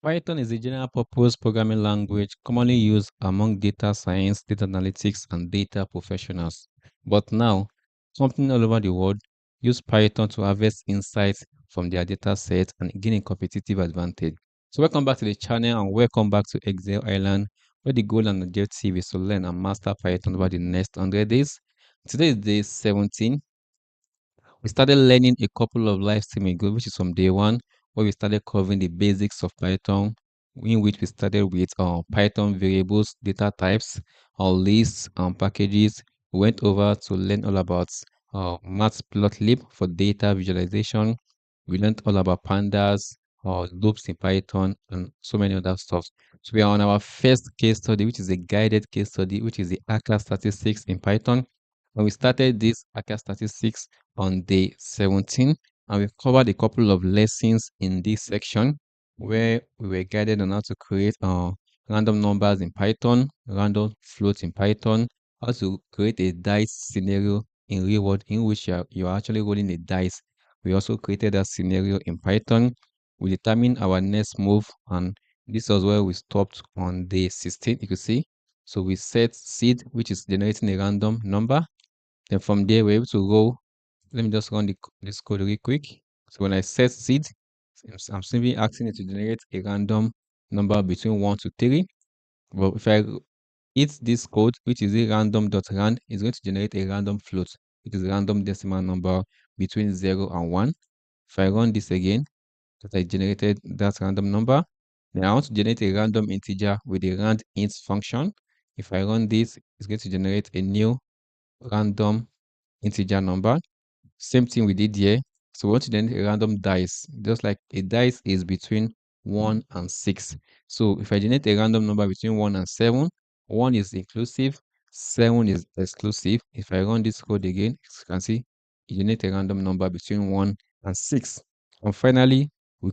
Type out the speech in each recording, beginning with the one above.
Python is a general purpose programming language commonly used among data science, data analytics, and data professionals. But now, companies all over the world use Python to harvest insights from their data sets and gain a competitive advantage. So, welcome back to the channel and welcome back to Excel Island, where the goal and objective is to learn and master Python over the next 100 days. Today is day 17. We started learning a couple of live stream ago, which is from day one, where we started covering the basics of Python, in which we started with Python variables, data types, lists, packages. We went over to learn all about matplotlib for data visualization. We learned all about pandas, loops in Python, and so many other stuff. So we are on our first case study, which is a guided case study, which is the ACA statistics in Python. When we started this ACA statistics on day 17, and we covered a couple of lessons in this section where we were guided on how to create random numbers in Python, random floats in Python, how to create a dice scenario in real world in which you're actually rolling a dice. We also created a scenario in Python. We determined our next move, and this was where we stopped on day 16, you can see. So we set seed, which is generating a random number. Then from there, we're able to go. Let me just run this code really quick. So when I set seed, I'm simply asking it to generate a random number between 1 to 3. But if I hit this code, which is a random.rand, it's going to generate a random float, which is a random decimal number between 0 and 1. If I run this again, that I generated that random number, then I want to generate a random integer with a randint function. If I run this, it's going to generate a new random integer number. Same thing we did here. So we want to generate a random dice, just like a dice is between 1 and 6. So if I generate a random number between 1 and 7, 1 is inclusive, 7 is exclusive. If I run this code again, as you can see, it generates a random number between 1 and 6. And finally, we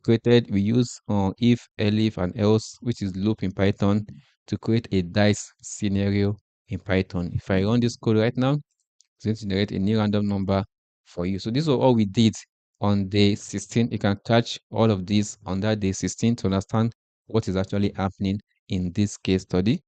use if, elif, and else, which is loop in Python, to create a dice scenario in Python. If I run this code right now, it's going to generate a new random number for you. So this is all we did on day 16. You can catch all of this on that day 16 to understand what is actually happening in this case study.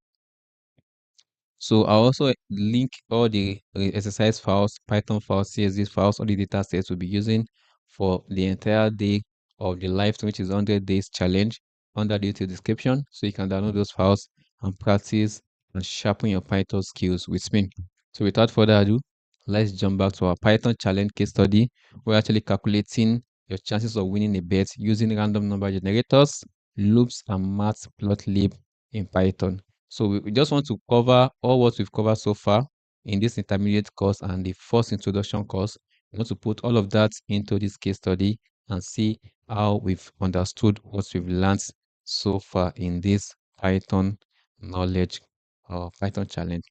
So I'll also link all the exercise files, Python files, CSV files, all the data sets we'll be using for the entire day of the live stream, which is 100 days challenge, under the YouTube description. So you can download those files and practice and sharpen your Python skills with me. So without further ado, let's jump back to our Python challenge case study. We're actually calculating your chances of winning a bet using random number generators, loops, and matplotlib in Python. So we just want to cover all what we've covered so far in this intermediate course and the first introduction course. We want to put all of that into this case study and see how we've understood what we've learned so far in this Python knowledge or Python challenge.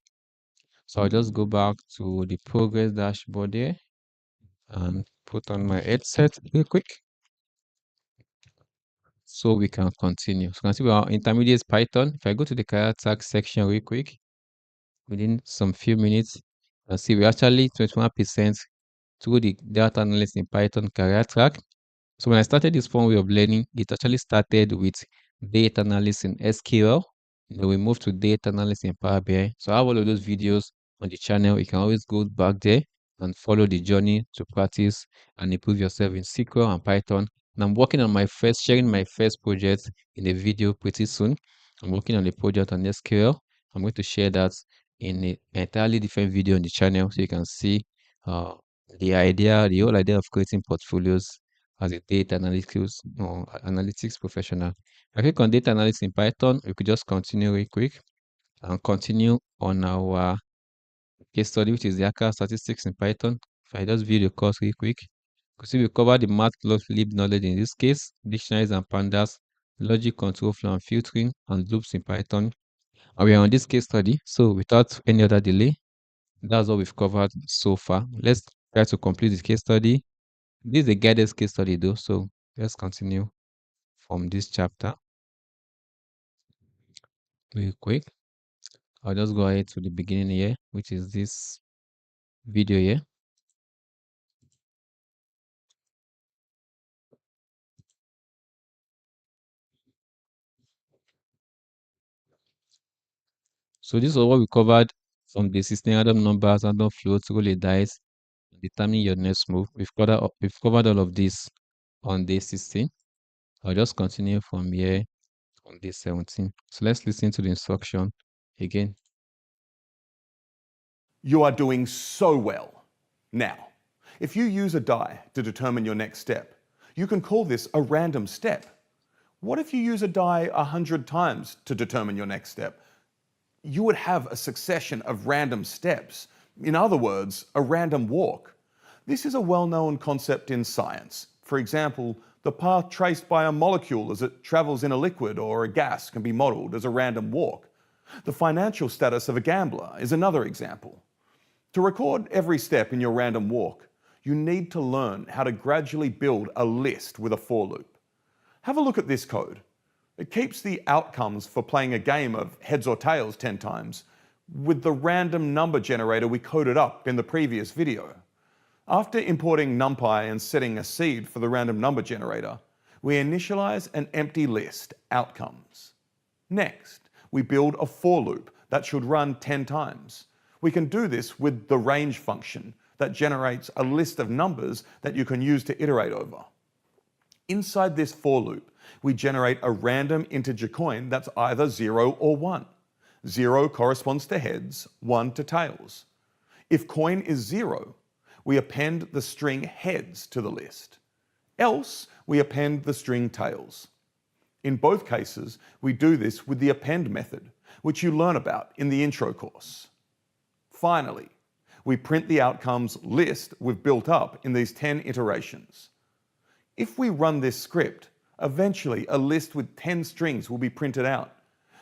So I'll just go back to the progress dashboard there and put on my headset real quick so we can continue. So you can see we are intermediate Python. If I go to the career tag section real quick, within some few minutes, you'll see we actually 21% through the data analyst in Python career track. So when I started this fun way of learning, it actually started with data analysis in SQL. Then we moved to data analysis in Power BI. So I have all of those videos on the channel. You can always go back there and follow the journey to practice and improve yourself in SQL and Python. And I'm working on sharing my first project in a video pretty soon. I'm working on a project on SQL. I'm going to share that in an entirely different video on the channel so you can see uh, the whole idea of creating portfolios as a data analytics or analytics professional. I click on data analytics in Python. We could just continue real quick and continue on our case study, which is the ACA statistics in Python. If I just view the course real quick, you can see we cover the matplotlib knowledge in this case, dictionaries and pandas, logic, control flow and filtering, and loops in Python. And we are on this case study. So without any other delay, that's what we've covered so far. Let's try to complete the case study. This is a guided case study though, so let's continue from this chapter real quick. I'll just go ahead to the beginning here, which is this video here. So this is what we covered from the 16 random numbers, random floats, roll a dice, determine your next move. We've covered all of this on day 16. I'll just continue from here on day 17. So let's listen to the instruction again. You are doing so well. Now, if you use a die to determine your next step, you can call this a random step. What if you use a die 100 times to determine your next step? You would have a succession of random steps. In other words, a random walk. This is a well-known concept in science. For example, the path traced by a molecule as it travels in a liquid or a gas can be modeled as a random walk. The financial status of a gambler is another example. To record every step in your random walk, you need to learn how to gradually build a list with a for loop. Have a look at this code. It keeps the outcomes for playing a game of heads or tails 10 times with the random number generator we coded up in the previous video. After importing NumPy and setting a seed for the random number generator, we initialize an empty list, outcomes. Next, we build a for loop that should run 10 times. We can do this with the range function that generates a list of numbers that you can use to iterate over. Inside this for loop, we generate a random integer coin that's either 0 or 1. 0 corresponds to heads, 1 to tails. If coin is 0, we append the string heads to the list. Else, we append the string tails. In both cases, we do this with the append method, which you learn about in the intro course. Finally, we print the outcomes list we've built up in these 10 iterations. If we run this script, eventually a list with 10 strings will be printed out.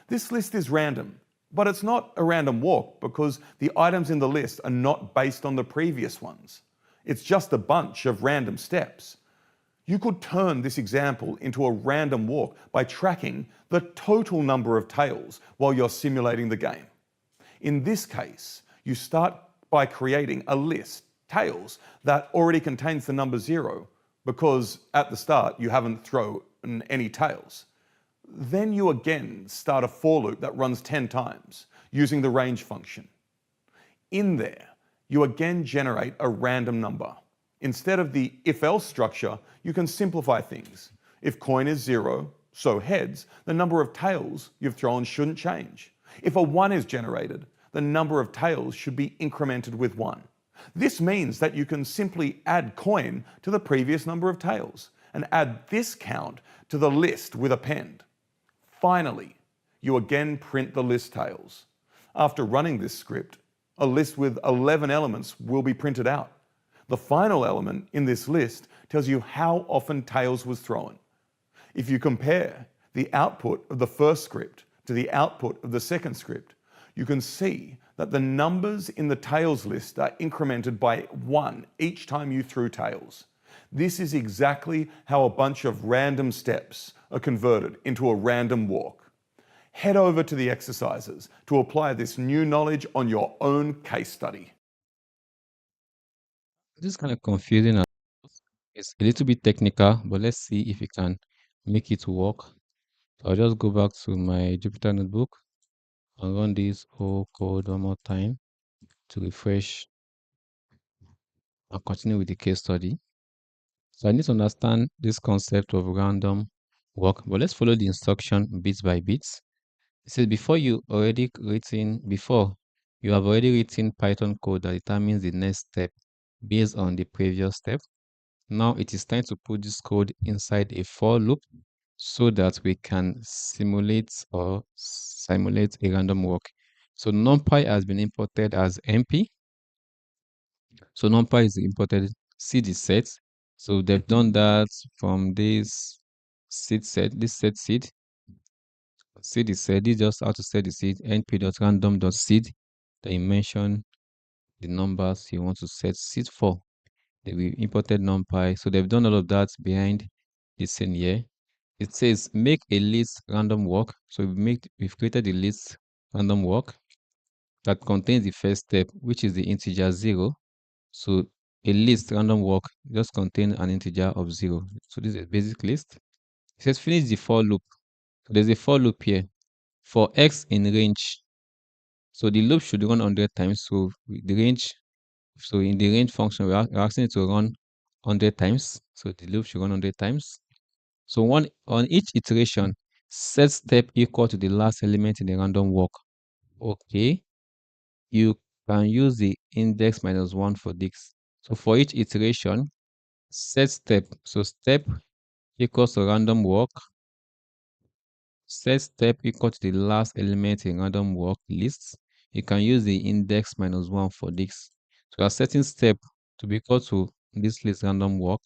This list is random, but it's not a random walk because the items in the list are not based on the previous ones. It's just a bunch of random steps. You could turn this example into a random walk by tracking the total number of tails while you're simulating the game. In this case, you start by creating a list, tails, that already contains the number 0 because at the start you haven't thrown any tails. Then you again start a for loop that runs 10 times using the range function. In there, you again generate a random number. Instead of the if-else structure, you can simplify things. If coin is 0, so heads, the number of tails you've thrown shouldn't change. If a 1 is generated, the number of tails should be incremented with 1. This means that you can simply add coin to the previous number of tails and add this count to the list with append. Finally, you again print the list tails. After running this script, a list with 11 elements will be printed out. The final element in this list tells you how often tails was thrown. If you compare the output of the first script to the output of the second script, you can see that the numbers in the tails list are incremented by 1 each time you threw tails. This is exactly how a bunch of random steps are converted into a random walk. Head over to the exercises to apply this new knowledge on your own case study. This is kind of confusing. It's a little bit technical, but let's see if we can make it work. So I'll just go back to my Jupyter notebook and run this whole code one more time to refresh and continue with the case study. So I need to understand this concept of random walk, but let's follow the instruction bit by bit. It says before you have already written Python code that determines the next step based on the previous step. Now it is time to put this code inside a for loop so that we can simulate a random walk. So NumPy has been imported as MP. So NumPy is imported seed is set. So they've done that from this seed set, this set seed. Seed is set. This is just how to set the seed. np.random.seed. Then you mention the numbers you want to set seed for. Then we imported NumPy. So they've done all of that behind the scene here. It says make a list random walk. So we've created the list random walk that contains the first step, which is the integer 0. So a list random walk just contains an integer of 0. So this is a basic list. It says finish the for loop. So there's a for loop here. For x in range So the loop should run 100 times. So the range, so in the range function, we're asking it to run 100 times. So the loop should run 100 times. So on each iteration, set step equal to the last element in the random walk. Okay, you can use the index -1 for this. So for each iteration, set step. So step equals to random walk. Set step equal to the last element in random walk list. You can use the index -1 for this. So we are setting step to be equal to this list random walk.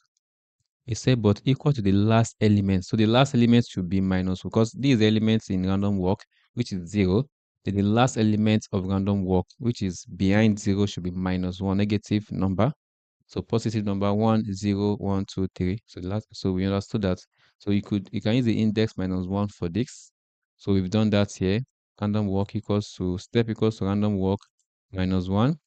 It said but equal to the last element. So the last element should be minus because these elements in random walk, which is 0, then the last element of random walk, which is behind 0, should be -1, negative number. So positive number 1, 0, 1, 2, 3. So so we understood that. So you can use the index -1 for this. So we've done that here. Random walk equals to step equals to random walk -1.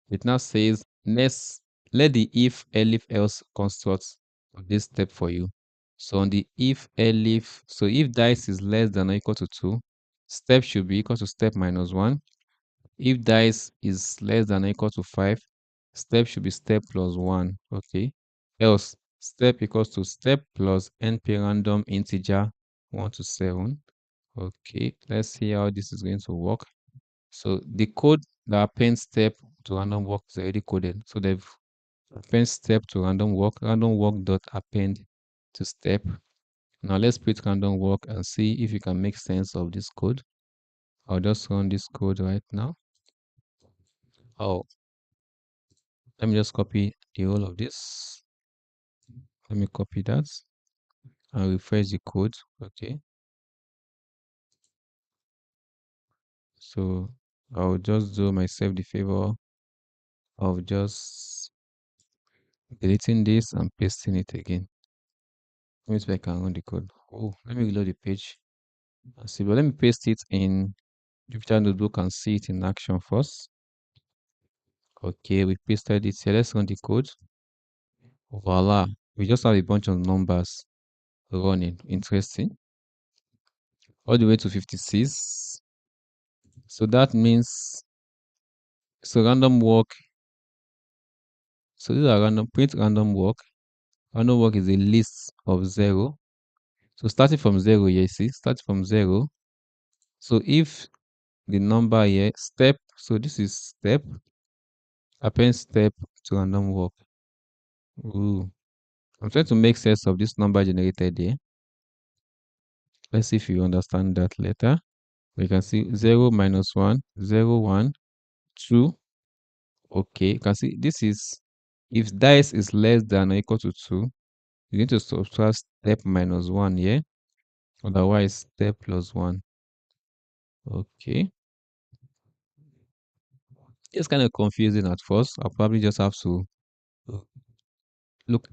It now says let the if elif else construct of this step for you. So on the if elif, so if dice is less than or equal to 2, step should be equal to step -1. If dice is less than or equal to 5, step should be step +1. Okay. Else, step equals to step plus np random integer 1 to 7. Okay, let's see how this is going to work. So the code that appends step to random walk is already coded. So they've append step to random walk dot append to step. Now let's print random walk and see if you can make sense of this code. I'll just run this code right now. Oh, let me just copy the whole of this. Let me copy that and refresh the code. Okay. So I'll just do myself the favor of just deleting this and pasting it again. Let me see if I can run the code. Oh, let me reload the page and see. But let me paste it in Jupyter Notebook and see it in action first. Okay, we pasted it here. Let's run the code. Voila. We just have a bunch of numbers running. Interesting. All the way to 56. So that means so random walk. So these are random print random walk. Random walk is a list of 0. So starting from 0 here, see, starting from 0. So if the number here, step, so this is step, append step to random walk. Ooh. I'm trying to make sense of this number generated here. Let's see if you understand that later. We can see 0 minus 1, 0, 1, 2. Okay, you can see this is, if dice is less than or equal to 2, you need to subtract step -1 here. Otherwise, step +1. Okay. It's kind of confusing at first. I'll probably just have to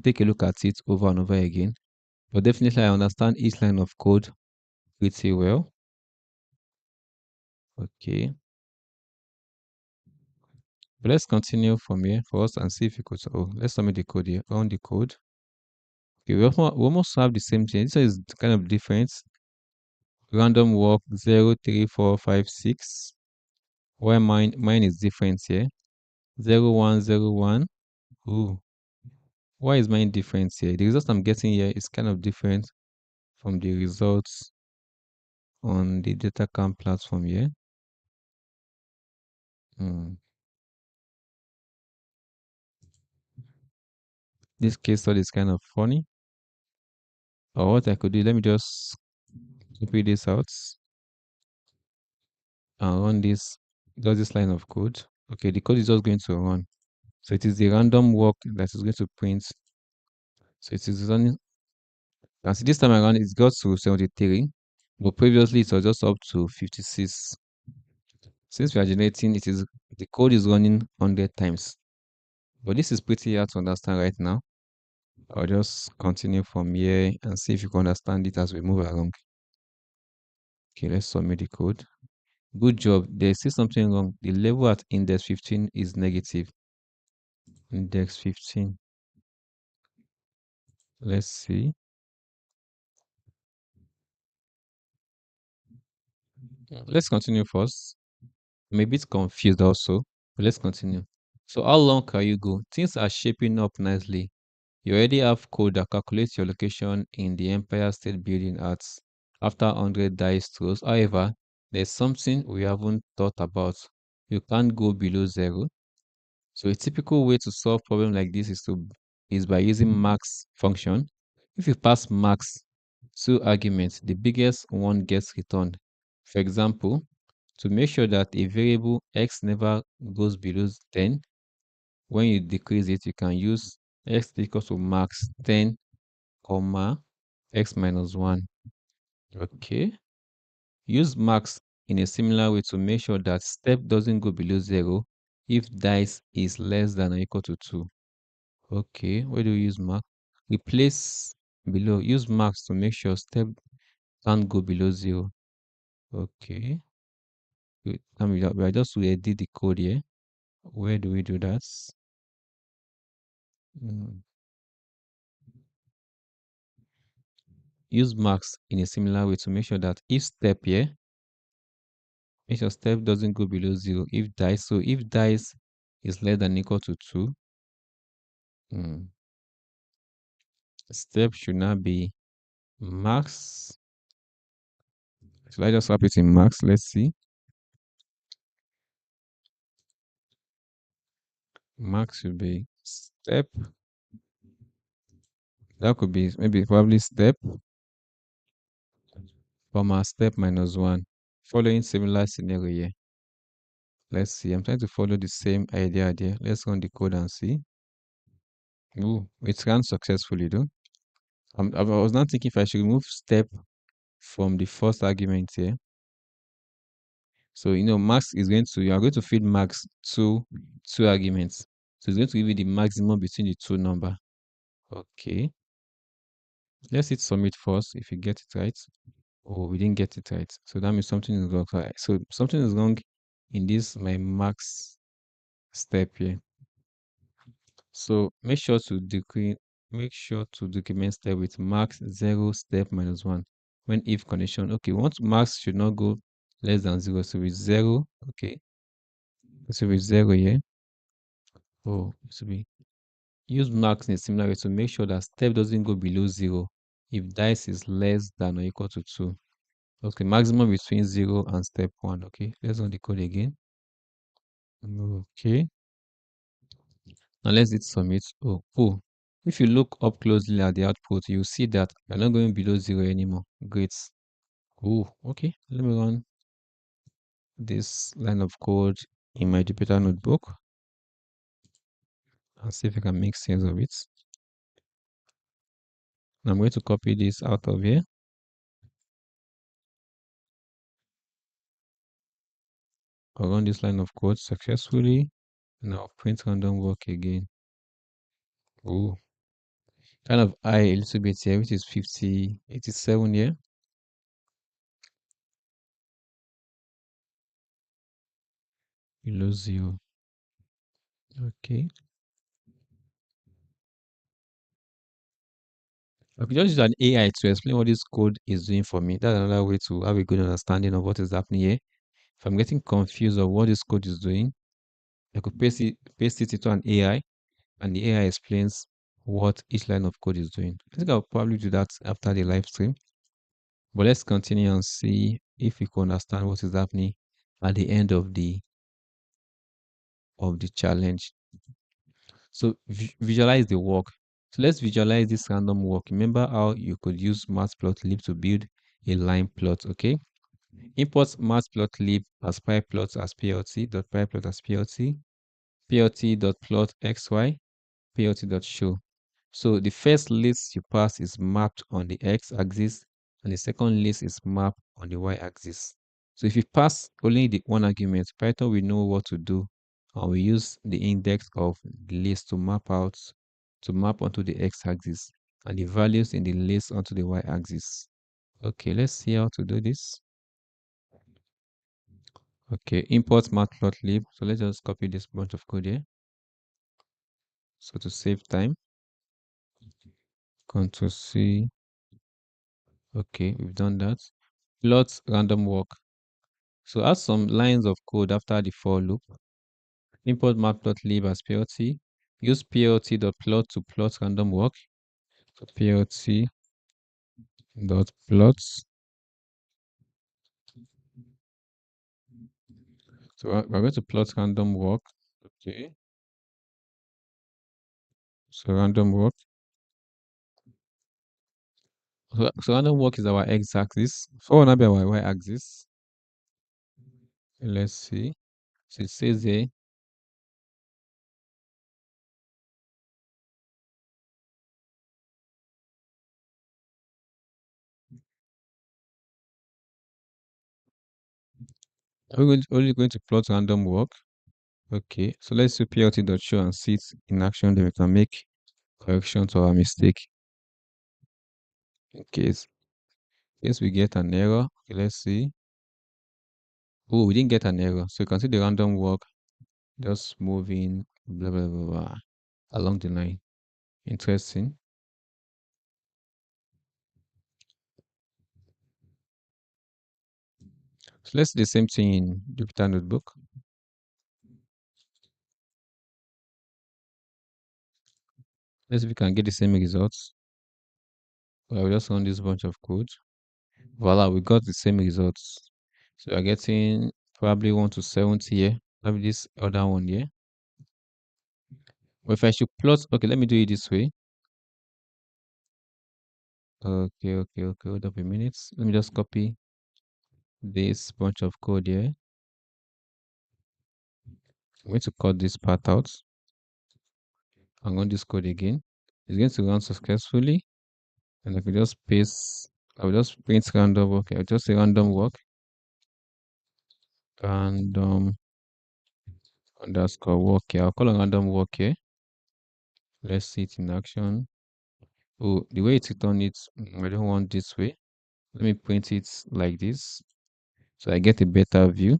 take a look at it over and over again. But definitely I understand each line of code pretty well. Okay. But let's continue from here first and see if we could. Oh, let's submit the code here. Run the code. Okay, we almost have the same thing. This is kind of different. Random walk 0, 3, 4, 5, 6. Why mine is different here. 0, 1, 0, 1. Ooh. Why is mine different here? The results I'm getting here is kind of different from the results on the DataCamp platform here. This case study is kind of funny. Or what I could do, let me just copy this out and run this line of code. Okay, the code is just going to run. So it is the random walk that is going to print. So it is running. And see, this time around it got to 73, but previously it was just up to 56. Since we are generating, the code is running 100 times. But this is pretty hard to understand right now. I'll just continue from here and see if you can understand it as we move along. Okay, let's submit the code. Good job. There's still something wrong. The level at index 15 is negative. Index 15. Let's see. Let's continue first. I'm a bit confused also, but let's continue. So how long can you go? Things are shaping up nicely. You already have code that calculates your location in the Empire State Building at after 100 dice throws. However, there's something we haven't thought about. You can't go below zero. So a typical way to solve problem like this is by using max function. If you pass max two arguments, the biggest one gets returned. For example, to make sure that a variable x never goes below 10, when you decrease it, you can use x equals to max 10, comma, x minus 1. Okay. Use max in a similar way to make sure that step doesn't go below 0 if dice is less than or equal to 2. Okay, where do we use max? Replace below. Use max to make sure step can't go below 0. Okay. We are just to edit the code here. Where do we do that? Mm. Use max in a similar way to make sure that if step here, make sure step doesn't go below 0 if dice. So if dice is less than or equal to 2, step should not be max. So I just swap it in max. Let's see. Max should be step. That could be maybe probably step, comma, step minus 1. Following similar scenario here. Let's see. I'm trying to follow the same idea there. Let's run the code and see. Ooh, it ran successfully though. I was not thinking if I should remove step from the first argument here. So max is you are going to feed max two arguments. So it's going to give you the maximum between the two number. Okay. Let's hit submit first if you get it right. Oh, we didn't get it right. So that means something is wrong. So something is wrong in this my max step here. So make sure to document step with max 0 step minus 1 when if condition. Okay, we want max should not go less than 0. So with 0, okay. So with 0 here. Oh, so we use max in a similar way to make sure that step doesn't go below 0 if dice is less than or equal to 2. Okay, maximum between 0 and step 1. Okay, let's run the code again. Okay, now let's hit submit. Oh, cool. If you look up closely at the output, you see that we're not going below 0 anymore. Great. Oh, okay. Let me run this line of code in my Jupyter notebook and see if I can make sense of it. Now I'm going to copy this out of here. I'll run this line of code successfully. Now print random work again. Oh, kind of high a little bit here, which is 87 here. Below 0. Okay. I could just use an AI to explain what this code is doing for me. That's another way to have a good understanding of what is happening here. If I'm getting confused of what this code is doing, I could paste it into an AI, and the AI explains what each line of code is doing. I think I'll probably do that after the live stream. But let's continue and see if we can understand what is happening at the end of the challenge. So visualize the work. So let's visualize this random walk. Remember how you could use matplotlib to build a line plot, okay? Import matplotlib as pyplot as plt.pyplot as plt, plt.plot xy, plt.show. So the first list you pass is mapped on the x-axis, and the second list is mapped on the y-axis. So if you pass only the one argument, Python will know what to do, and we use the index of the list to map onto the x-axis, and the values in the list onto the y-axis. Okay, let's see how to do this. Okay, import matplotlib. So let's just copy this bunch of code here. So to save time, Ctrl C. Okay, we've done that. Plot random walk. So add some lines of code after the for loop. Import matplotlib as plt. Use plt.plot to plot random walk. So plt.plot. So we're going to plot random walk. Okay. So random walk. So random walk is our x-axis. So will be our y-axis. Let's see. So it says here. Are we only going to plot random walk? Okay. So let's do plt.show and see it in action. Then we can make correction to our mistake. In case we get an error. Okay, let's see. Oh, we didn't get an error. So you can see the random walk just moving blah blah blah, blah along the line. Interesting. So let's do the same thing in Jupyter Notebook. Let's see if we can get the same results. Well, we just run this bunch of code. Voila, we got the same results. So we're getting probably 1 to 70 here. Probably this other one here. But if I should plot, okay, let me do it this way. Okay. Hold up a minute. Let me just copy this bunch of code here. I'm going to cut this part out and run this code again. It's going to run successfully. And I can just paste, I will just print random work. I'll just say random work. Random underscore work here. I'll call a random work here. Let's see it in action. Oh, the way it's written it, I don't want this way. Let me print it like this. So I get a better view.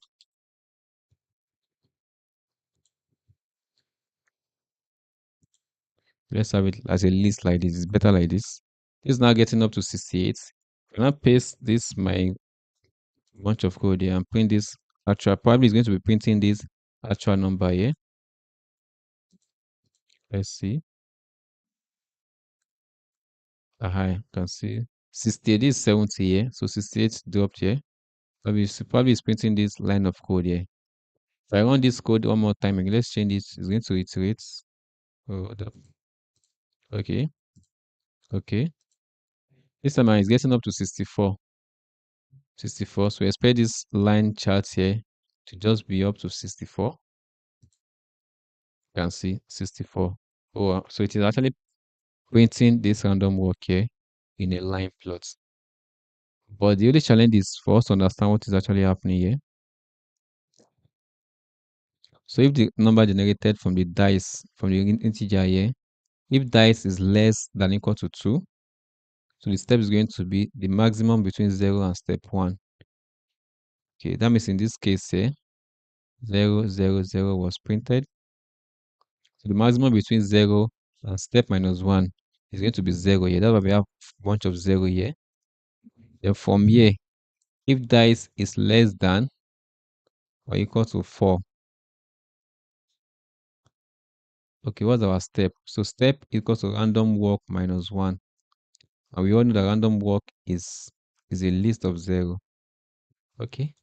Let's have it as a list like this. It's better like this. This is now getting up to 68. When I paste this, my bunch of code here, and print this actual, probably is going to be printing this actual number here. Let's see. You can see 68 is 70 here. So 68 dropped here. Probably is printing this line of code here. If I run this code one more time, and let's change it. It's going to iterate. Oh, okay. Okay. This time it's getting up to 64. 64. So expect this line chart here to just be up to 64. You can see 64. Oh, so it is actually printing this random walk here in a line plot. But the only challenge is for us to understand what is actually happening here. So if the number generated from the dice, from the integer here, if dice is less than equal to 2, so the step is going to be the maximum between 0 and step 1. Okay, that means in this case here, 0, 0, 0 was printed. So the maximum between 0 and step minus 1 is going to be 0 here. That's why we have a bunch of 0 here. Then from here, if dice is less than or equal to 4, okay, what's our step? So step equals to random walk minus 1. And we all know that random walk is a list of 0. Okay.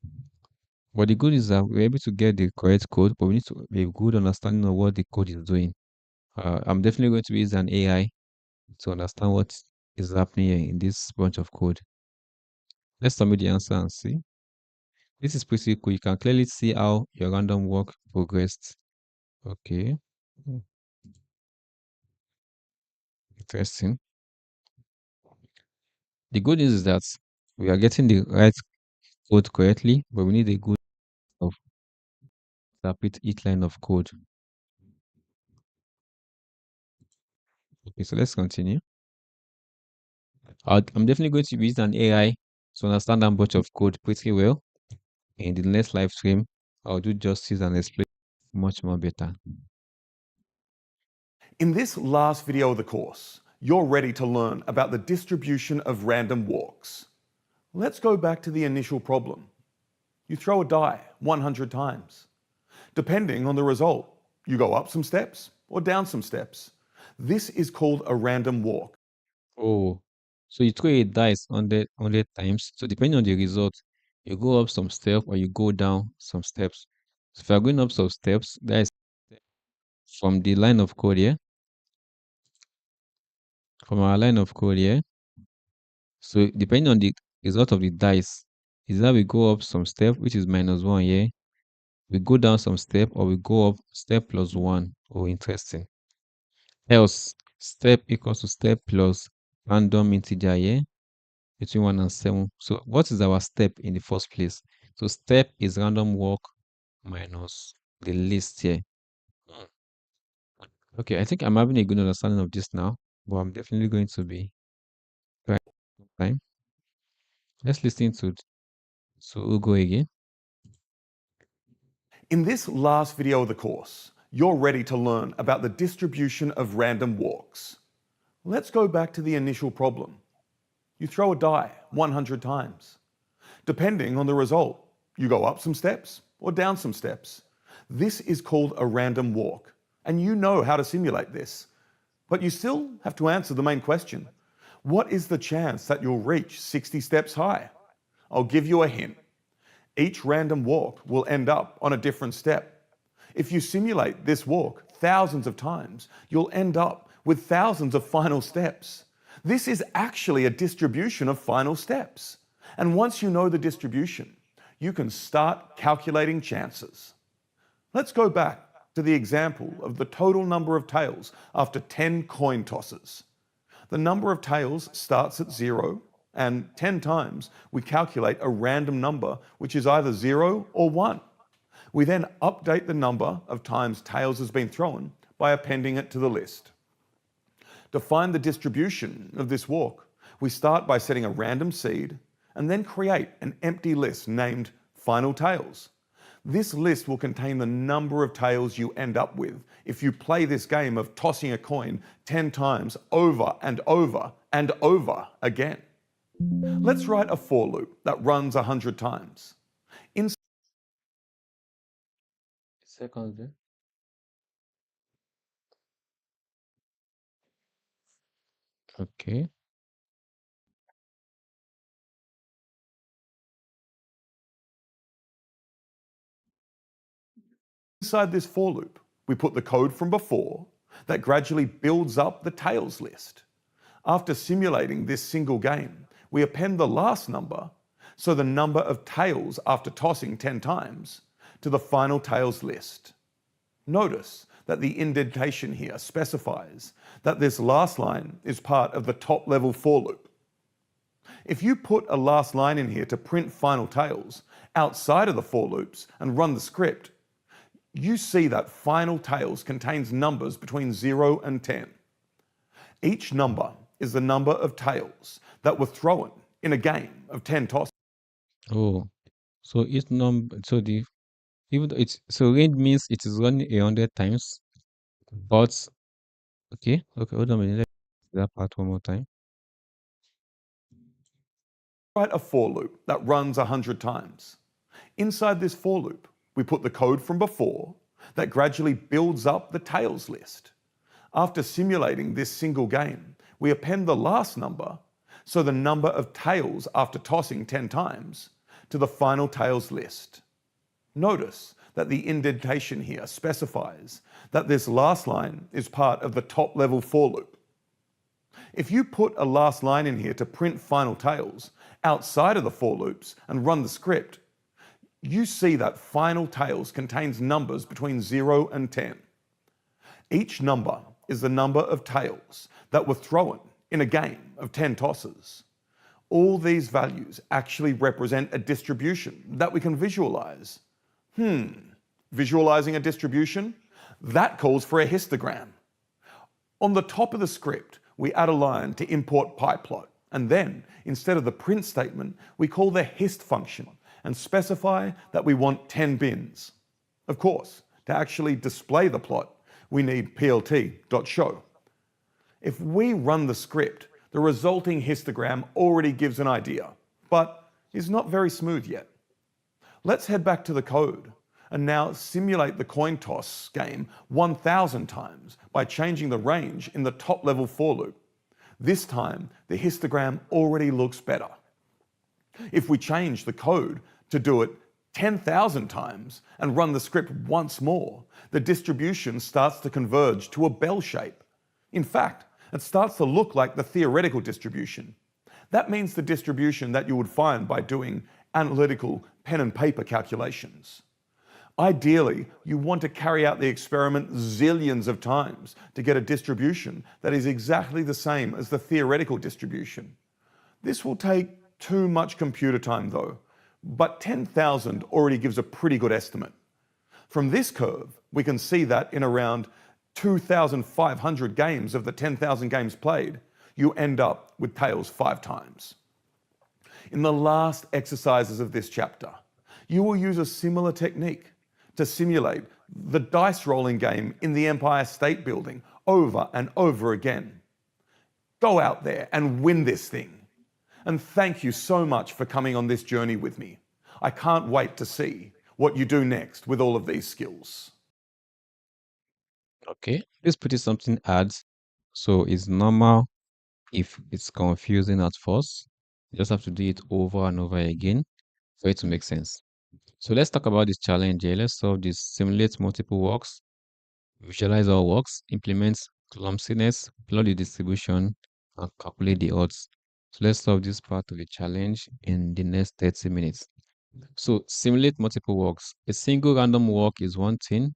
But the good is that we're able to get the correct code, but we need to have a good understanding of what the code is doing. I'm definitely going to use an AI to understand what is happening here in this bunch of code. Let's submit the answer and see. This is pretty cool. You can clearly see how your random walk progressed. Okay. Interesting. The good news is that we are getting the right code correctly, but we need a good of interpret each line of code. Okay, so let's continue. I'm definitely going to use an AI to understand that bunch of code pretty well. In the next live stream, I'll do justice and explain much more better. In this last video of the course, you're ready to learn about the distribution of random walks. Let's go back to the initial problem. You throw a die 100 times. Depending on the result, you go up some steps or down some steps. This is called a random walk. Oh, so you throw a dice 100 times. So depending on the result, you go up some steps or you go down some steps. So if you're going up some steps, that is from the line of code here, from our line of code here. So depending on the result of the dice, is that we go up some step, which is -1 here. We go down some step or we go up step plus 1. Oh, interesting. Else, step equals to step plus random integer here between 1 and 7. So what is our step in the first place? So step is random walk minus the list here. Okay, I think I'm having a good understanding of this now, but I'm definitely going to be trying time. Let's listen to Ugo again. In this last video of the course, you're ready to learn about the distribution of random walks. Let's go back to the initial problem. You throw a die 100 times. Depending on the result, you go up some steps or down some steps. This is called a random walk, and you know how to simulate this. But you still have to answer the main question. What is the chance that you'll reach 60 steps high? I'll give you a hint. Each random walk will end up on a different step. If you simulate this walk thousands of times, you'll end up with thousands of final steps. This is actually a distribution of final steps. And once you know the distribution, you can start calculating chances. Let's go back to the example of the total number of tails after 10 coin tosses. The number of tails starts at 0, and 10 times we calculate a random number which is either 0 or 1. We then update the number of times tails has been thrown by appending it to the list. To find the distribution of this walk, we start by setting a random seed and then create an empty list named final tails. This list will contain the number of tails you end up with if you play this game of tossing a coin 10 times over and over and over again. Let's write a for loop that runs 100 times. Seconds there. Okay. Inside this for loop, we put the code from before that gradually builds up the tails list. After simulating this single game, we append the last number, so the number of tails after tossing 10 times, to the final tails list. Notice that the indentation here specifies that this last line is part of the top level for loop. If you put a last line in here to print final tails outside of the for loops and run the script, you see that final tails contains numbers between 0 and 10. Each number is the number of tails that were thrown in a game of 10 tosses. Oh, so each number, so the even though it's so range means it is running 100 times, but okay, hold on a minute. Let's do that part one more time. Write a for loop that runs 100 times. Inside this for loop, we put the code from before that gradually builds up the tails list. After simulating this single game, we append the last number, so the number of tails after tossing 10 times, to the final tails list. Notice that the indentation here specifies that this last line is part of the top level for loop. If you put a last line in here to print final tails outside of the for loops and run the script, you see that final tails contains numbers between 0 and 10. Each number is the number of tails that were thrown in a game of 10 tosses. All these values actually represent a distribution that we can visualize. Visualizing a distribution? That calls for a histogram. On the top of the script, we add a line to import pyplot, and then, instead of the print statement, we call the hist function and specify that we want 10 bins. Of course, to actually display the plot, we need plt.show. If we run the script, the resulting histogram already gives an idea, but is not very smooth yet. Let's head back to the code and now simulate the coin toss game 1,000 times by changing the range in the top level for loop. This time, the histogram already looks better. If we change the code to do it 10,000 times and run the script once more, the distribution starts to converge to a bell shape. In fact, it starts to look like the theoretical distribution. That means the distribution that you would find by doing analytical pen and paper calculations. Ideally, you want to carry out the experiment zillions of times to get a distribution that is exactly the same as the theoretical distribution. This will take too much computer time though, but 10,000 already gives a pretty good estimate. From this curve, we can see that in around 2,500 games of the 10,000 games played, you end up with tails 5 times. In the last exercises of this chapter, you will use a similar technique to simulate the dice rolling game in the Empire State Building over and over again. Go out there and win this thing. And thank you so much for coming on this journey with me. I can't wait to see what you do next with all of these skills. Okay, let's put it something hard. So it's normal if it's confusing at first. You just have to do it over and over again for it to make sense. So let's talk about this challenge here. Let's solve this. Simulate multiple works, visualize all works, implement clumsiness, plot the distribution, and calculate the odds. So let's solve this part of the challenge in the next 30 minutes. So simulate multiple works. A single random walk is one thing,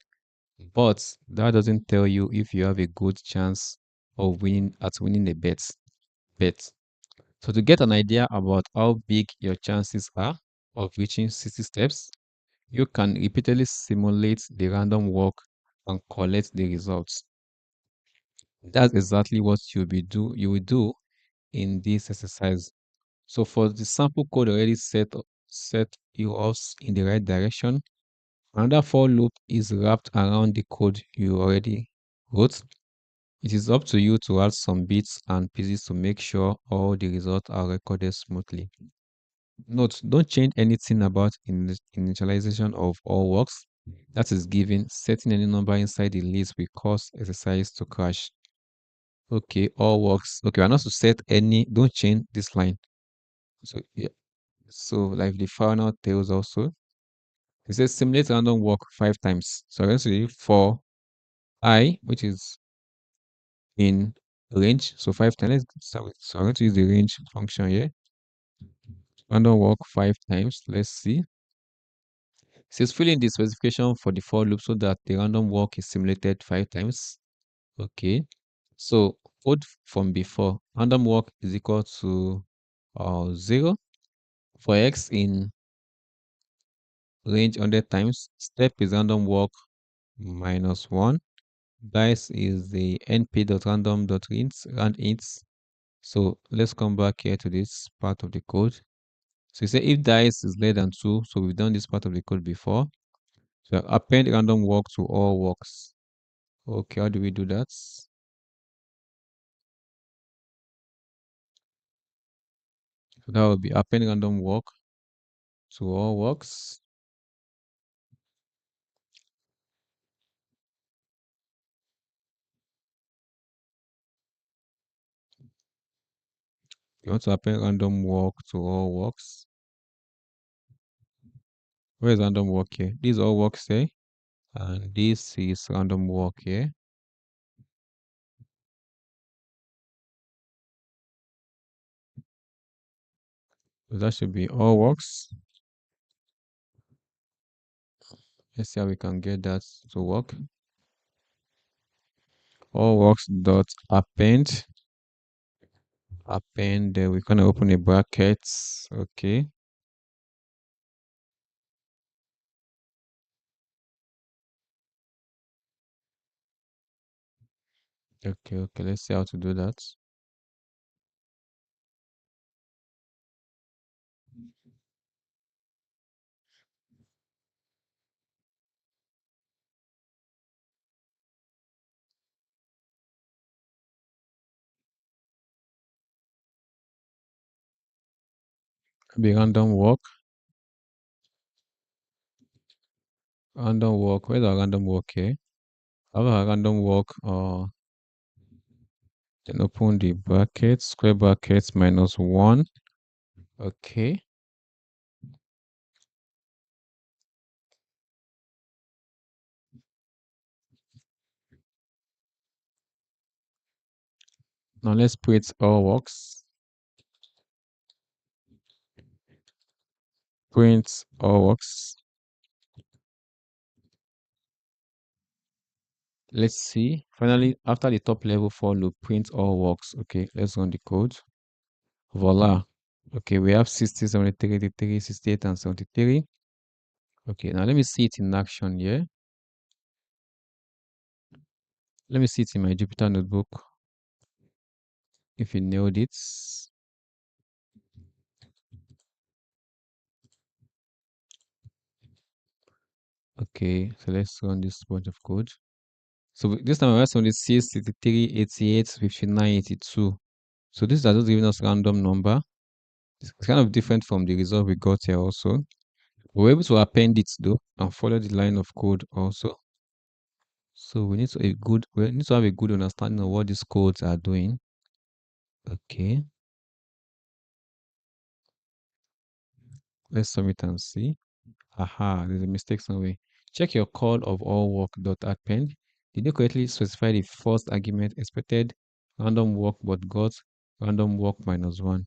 but that doesn't tell you if you have a good chance of winning a bet. So to get an idea about how big your chances are of reaching 60 steps, you can repeatedly simulate the random walk and collect the results. That's exactly what you will do in this exercise. So for the sample code already set you off in the right direction, another for loop is wrapped around the code you already wrote. It is up to you to add some bits and pieces to make sure all the results are recorded smoothly. Note, don't change anything about initialization of all works. That is given. Setting any number inside the list will cause exercise to crash. Okay, all works. Okay, we're not to set any, don't change this line. So yeah, so like the final tails also. It says simulate random walk 5 times. So I'm going to do for I, which is in range. So 5 times. Let's start with. So I'm going to use the range function here. Random walk 5 times. Let's see. It says fill in the specification for the for loop so that the random walk is simulated 5 times. Okay. So code from before. Random walk is equal to 0 for x in range 100 times. Step is random walk minus 1. Dice is the np.random.int rand ints. So let's come back here to this part of the code. So you say if dice is less than 2, so we've done this part of the code before. So append random walk to all walks. Okay, how do we do that? So that will be append random walk to all walks. You want to append random walk to all walks. Where is random walk here? These all walks here. And this is random walk here. So that should be all walks. Let's see how we can get that to work. All works dot append. Then we're gonna open a bracket. Okay. Okay. Let's see how to do that. Be random walk. Random walk. Where's our random walk here? I have a random walk. Then open the brackets. Square brackets minus 1. Okay. Now let's print all works. Print all works. Let's see. Finally, after the top level for loop, print all works. Okay, let's run the code. Voila. Okay, we have 60, 73, 83, 68, and 73. Okay, now let me see it in action here. Let me see it in my Jupyter notebook. If you nailed it. Okay, so let's run this bunch of code. So this time I was on the 6, 63, 88, 59, 82. So this are just giving us random number. It's kind of different from the result we got here also. We're able to append it though and follow the line of code also. So we need to have a good understanding of what these codes are doing. Okay. Let's submit and see. Aha, there's a mistake somewhere. Check your call of all work.append. Did you correctly specify the first argument expected random walk but got random walk minus 1?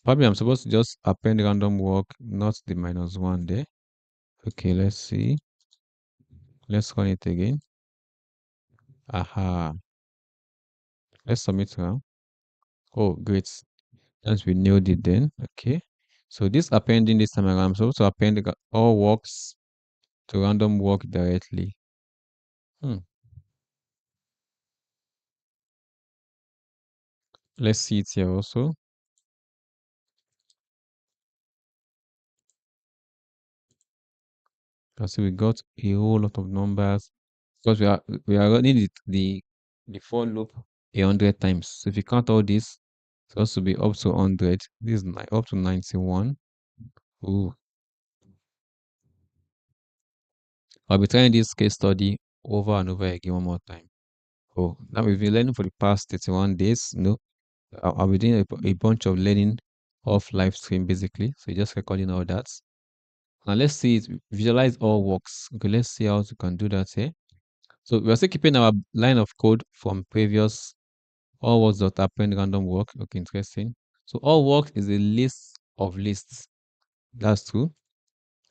Probably I'm supposed to just append random walk, not the minus 1 there. Okay, let's see. Let's run it again. Aha. Let's submit now. Oh, great. As we nailed it then. Okay. So this appending this time around, I'm supposed to append all walks to random walk directly. Let's see it here also. So we got a whole lot of numbers because we are running the for loop 100 times. So if you count all this, it's supposed to be up to 100. This is up to 91. Ooh. I'll be trying this case study over and over again one more time. Oh, now we've been learning for the past 31 days. No, I'll be doing a bunch of learning off live stream basically. So you're just recording all that. Now let's see it visualize all works. Okay, let's see how we can do that here. So we're still keeping our line of code from previous all works.append random walk. Okay, interesting. So all work is a list of lists. That's true.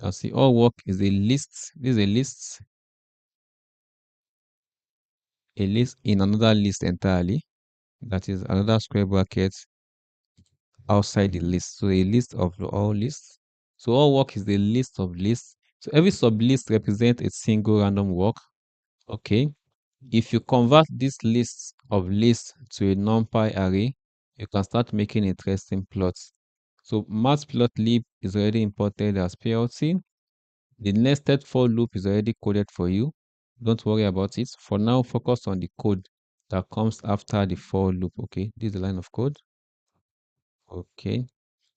I'll see all work is a list. This is a list in another list entirely. That is another square bracket outside the list. So a list of all lists. So all work is a list of lists. So every sublist represents a single random walk. Okay. If you convert this list of lists to a numpy array, you can start making interesting plots. So matplotlib is already imported as PLT. The nested for loop is already coded for you. Don't worry about it. For now, focus on the code that comes after the for loop. Okay, this is the line of code. Okay.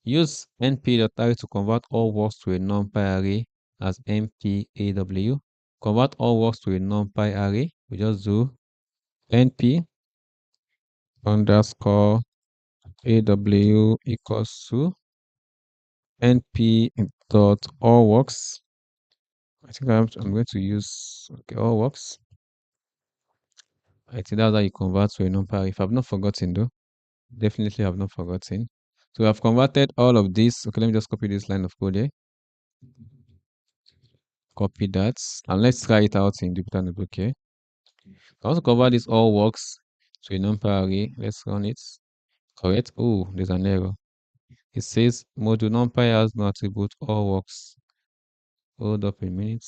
Use np.array to convert all works to a numpy array as npaw. Convert all works to a numpy array. We just do np underscore aw equals to np dot all works. I think I'm going to use all works. I think that's how you convert to a numpy. If I've not forgotten though, definitely have not forgotten. So I've converted all of this. Okay, let me just copy this line of code here. Copy that. And let's try it out in Jupyter Notebook here. I want to convert this all works to a numpy array. Let's run it. Correct. Oh, there's an error. It says module numpy has no attribute all works. Hold up a minute.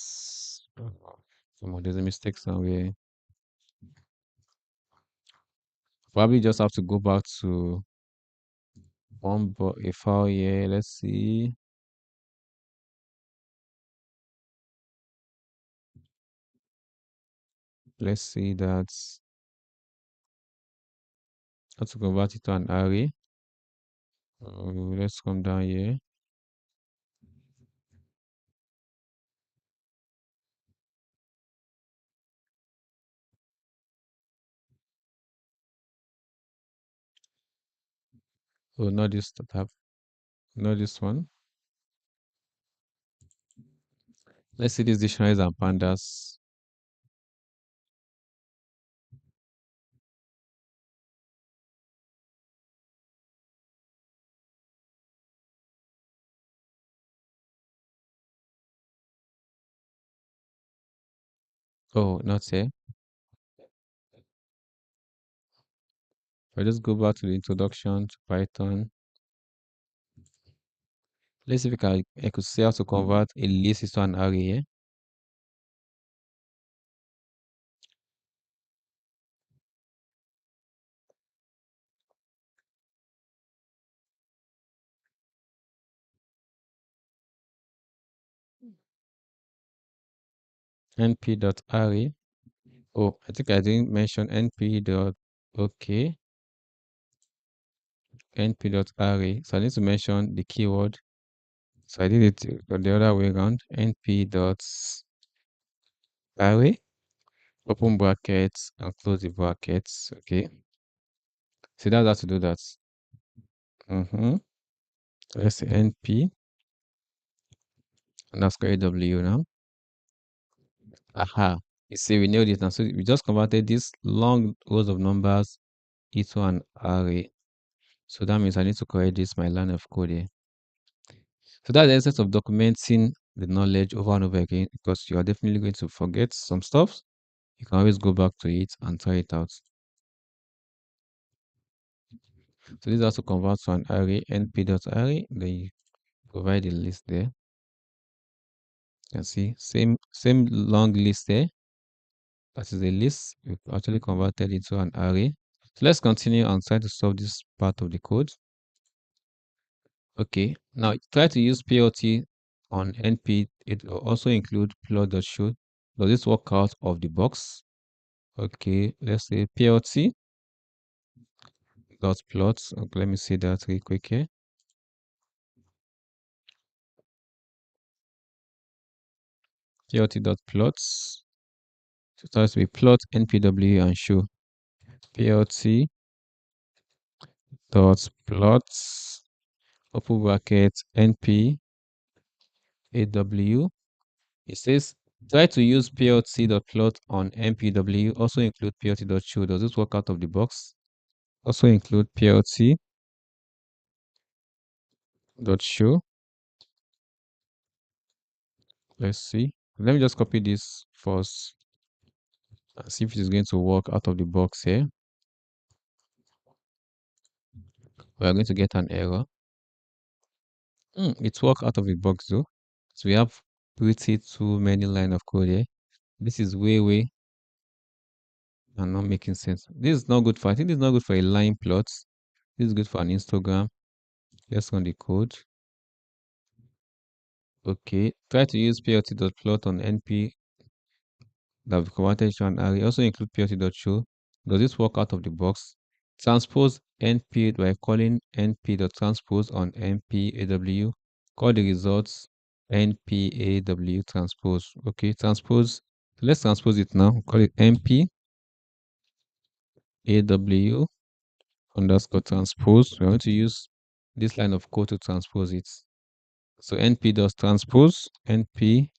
Come on, there's a mistake somewhere. Probably just have to go back to a file here. Let's see. Let's see that. How to convert it to an array. Let's come down here. Oh, not this tab. Not this one. Let's see these dictionaries and pandas. Oh, not here. I'll just go back to the introduction to Python. Let's see if I could see how to convert a list into an array here. np.array. Oh, I think I didn't mention np dot. Okay, np.array. So I need to mention the keyword. So I did it the other way around. np.array. Open brackets and close the brackets. Okay. So that's how to do that. Let's say np underscore aw now. Aha. You see, we nailed it now. So we just converted these long rows of numbers into an array. So that means I need to correct this my line of code here. So that's the essence of documenting the knowledge over and over again, because you are definitely going to forget some stuff. You can always go back to it and try it out. So this also converts to an array, np.array. Then you provide a list there. You can see same long list there. That is a list. We actually converted it to an array. So let's continue and try to solve this part of the code. Okay, now try to use PLT on NP. It will also include plot.show. Does this work out of the box? Okay, let's say PLT dot plot. Okay, let me see that real quick here. PLT dot plots. So it has to be plot npw and show. PLT dot plots open bracket np aw. It says try to use plt.plot on mpw. Also include plt.show. Does this work out of the box? Also include plt.show. Let's see. Let me just copy this first and see if it is going to work out of the box here. We are going to get an error. It worked out of the box though. So we have pretty too many line of code here. This is way and not making sense. This is not good for, I think this is not good for a line plot. This is good for an histogram. Let's run the code. Okay, try to use plt.plot on np that we converted to an array. Also include plt.show. Does this work out of the box? Transpose np by calling np.transpose on np-aw. Call the results np-aw transpose. Okay, transpose. So let's transpose it now. Call it np-aw underscore transpose. We're going to use this line of code to transpose it. So np does transpose, np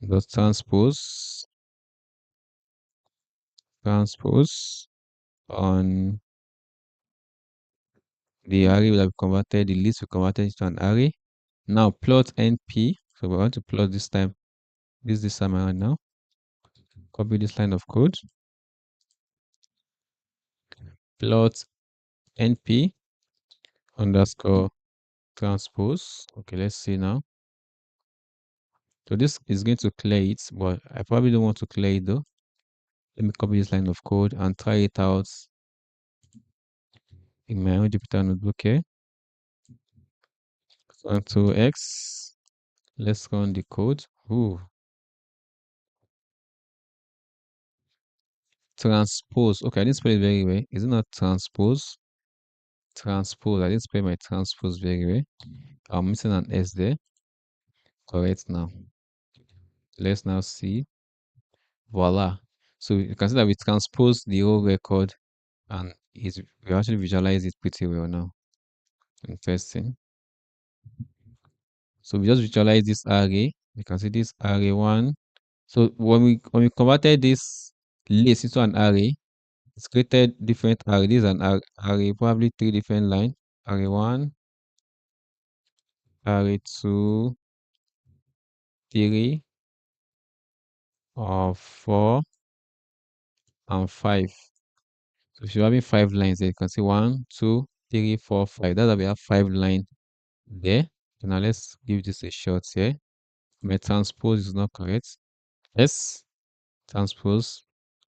does transpose on the array we have converted, the list we converted into an array. Now plot np. So we want to plot this time, this time around now. Copy this line of code. Plot np underscore transpose. Okay, let's see now. So this is going to clear it, but I probably don't want to clear it though. Let me copy this line of code and try it out in my own Jupyter notebook here. Control X. Let's run the code. Ooh. Transpose. Okay, I didn't spell it very well. Is it not transpose? Transpose. I didn't spell my transpose very well. I'm missing an S there. Correct now. Let's now see. Voila. So you can see that we transpose the whole record and we actually visualize it pretty well now. Interesting. So we just visualize this array. You can see this array one. So when we converted this list into an array, it's created different array. This is an array, probably three different lines. Array one, array two, three, or four, and five. So if you're having five lines there, you can see one, two, three, four, five. That's why we have five lines there. So now let's give this a shot here. My transpose is not correct. Yes, transpose.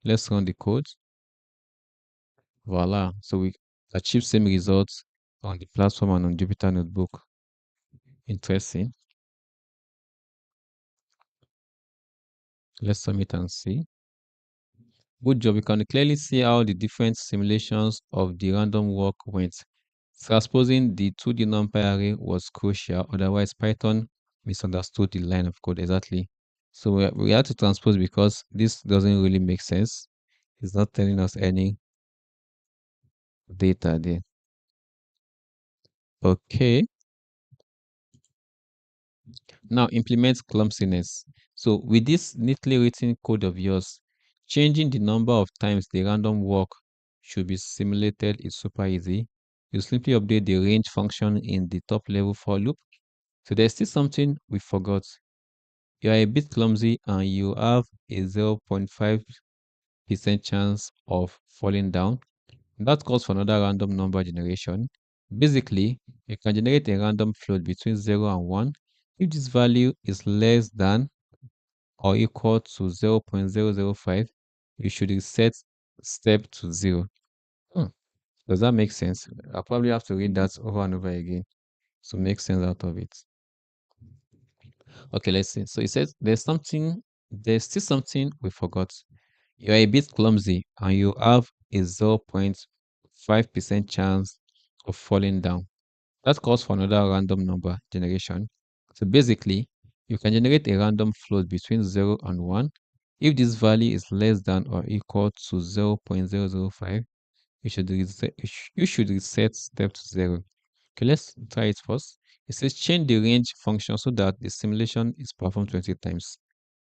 Let's run the code. Voila. So we achieve same results on the platform and on Jupyter Notebook. Interesting. Let's submit and see. Good job. You can clearly see how the different simulations of the random walk went. Transposing the 2D numpy array was crucial, otherwise Python misunderstood the line of code exactly. So we had to transpose because this doesn't really make sense. It's not telling us any data there. Okay, now implement clumsiness. So with this neatly written code of yours, changing the number of times the random walk should be simulated is super easy. You simply update the range function in the top level for loop. So there's still something we forgot. You are a bit clumsy and you have a 0.5% chance of falling down. That calls for another random number generation. Basically, you can generate a random float between 0 and 1. If this value is less than or equal to 0.005, you should reset step to 0. Does that make sense? I'll probably have to read that over and over again to make sense out of it. Okay, let's see. So it says there's still something we forgot. You are a bit clumsy and you have a 0.5% chance of falling down. That calls for another random number generation. So basically, you can generate a random float between 0 and 1. If this value is less than or equal to 0.005, you should reset step to 0. Okay, let's try it first. It says change the range function so that the simulation is performed 20 times.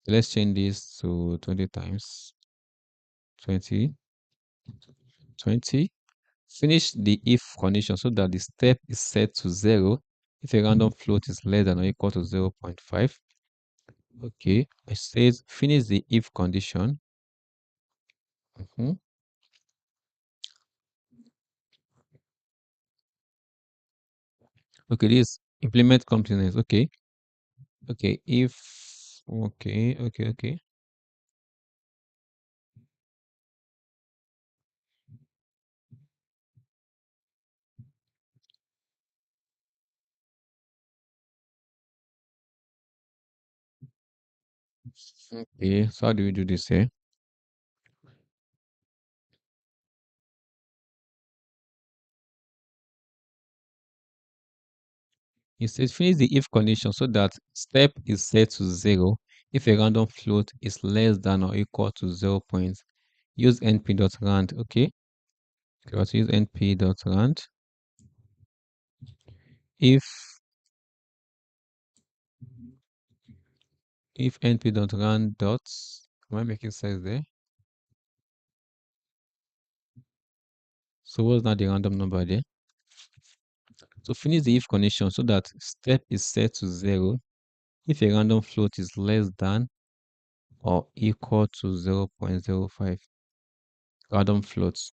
So let's change this to 20 times. 20, 20. Finish the if condition so that the step is set to 0 if a random float is less than or equal to 0.5. Okay, it says finish the if condition. Mhm. Okay, this implement components. Okay, okay, if okay. Okay, so how do we do this here? It says finish the if condition so that step is set to 0 if a random float is less than or equal to 0 points. Use np.rand. Okay, let's use np.rand. If np.rand dots, am I making sense there? So what's not the random number there? So finish the if condition so that step is set to 0 if a random float is less than or equal to 0.05. Random floats.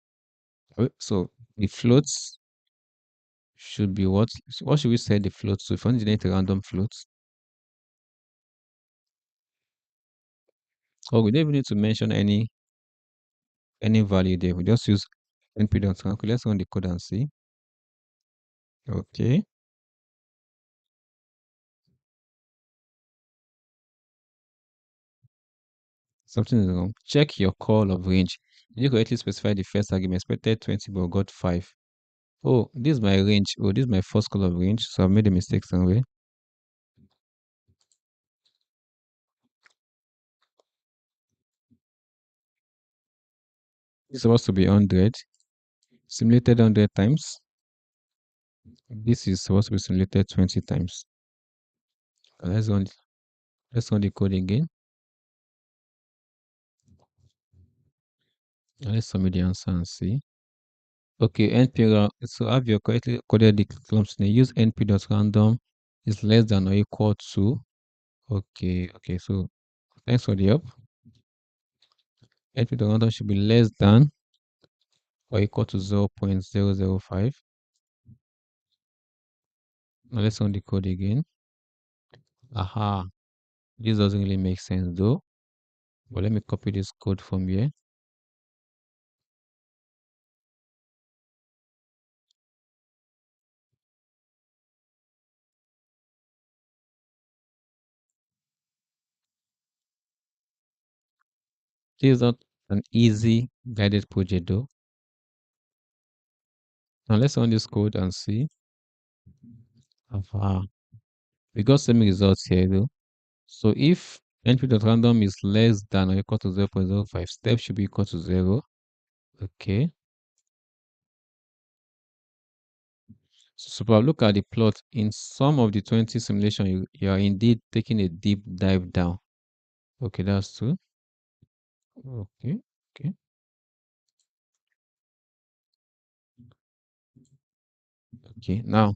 So the floats should be what? What should we set the floats to? If we want to generate a random float, or we don't even need to mention any value there. We just use np.rand. Okay, let's run the code and see. Okay. Something is wrong. Check your call of range. Did you correctly specify the first argument? Expected 20 but got 5. Oh, this is my range. Oh, this is my first call of range. So I made a mistake somewhere. It's supposed to be 100. Simulated 100 times. This is supposed to be simulated 20 times. Let's run the code again. Let's submit the answer and see. Okay, np, so have you correctly coded the clumps name? Use np.random is less than or equal to. Okay, so thanks for the help. np.random should be less than or equal to 0.005. Now let's run the code again. Aha, this doesn't really make sense though. But let me copy this code from here. This is not an easy guided project though. Now let's run this code and see. Aha, we got same results here though. So if np.random is less than or equal to 0.05, step should be equal to 0. Okay. So look at the plot. In some of the 20 simulation, you are indeed taking a deep dive down. Okay, that's true. Okay. Okay. Now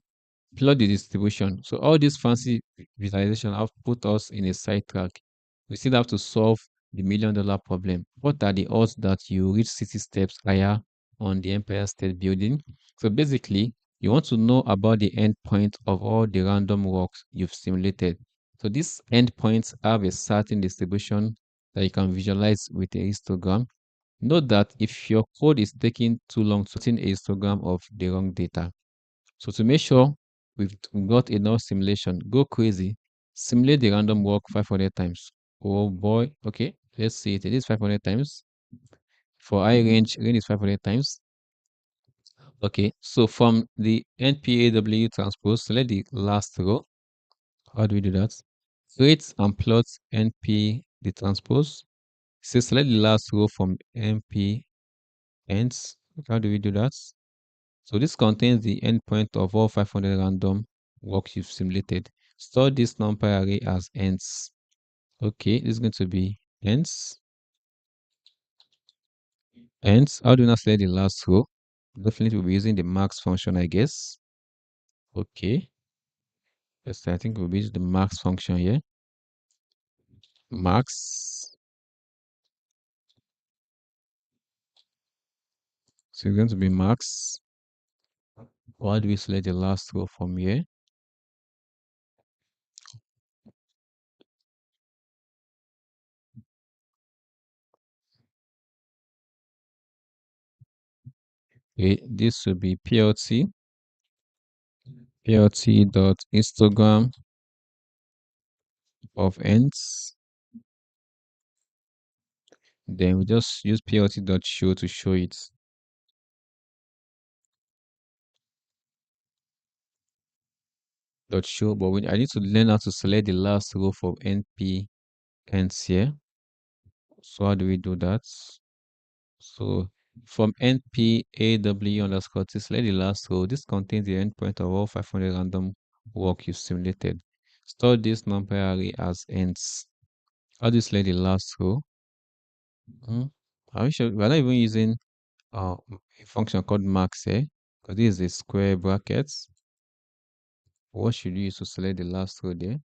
plot the distribution. So all this fancy visualization have put us in a sidetrack. We still have to solve the $1 million problem. What are the odds that you reach 60 steps higher on the Empire State Building? So basically, you want to know about the endpoint of all the random walks you've simulated. So these endpoints have a certain distribution that you can visualize with a histogram. Note that if your code is taking too long to obtain a histogram of the wrong data. So to make sure we've got enough simulation, go crazy, simulate the random walk 500 times. Oh boy, okay, let's see it. It is 500 times. For high range is 500 times. Okay, so from the NPAW transpose, select the last row. How do we do that? Create and plot NP the transpose. So select the last row from NP ends. How do we do that? So this contains the endpoint of all 500 random walks you've simulated. Store this numpy array as ends. Okay, this is going to be ends. Ends. How do we now select the last row? Definitely we'll be using the max function, I guess. Okay. Yes, I think we'll use the max function here. Max. So it's going to be max. Why do we select the last row from here? Okay, this will be plt dot histogram of ends. Then we just use plt dot show to show it. Dot show, but I need to learn how to select the last row for np ends here. So how do we do that? So from npaw underscore to select the last row, this contains the endpoint of all 500 random walk you simulated. Store this numpy array as ends. How do you select the last row? Are we sure we're not even using a function called max here? Because this is a square brackets. What should you use to select the last row there?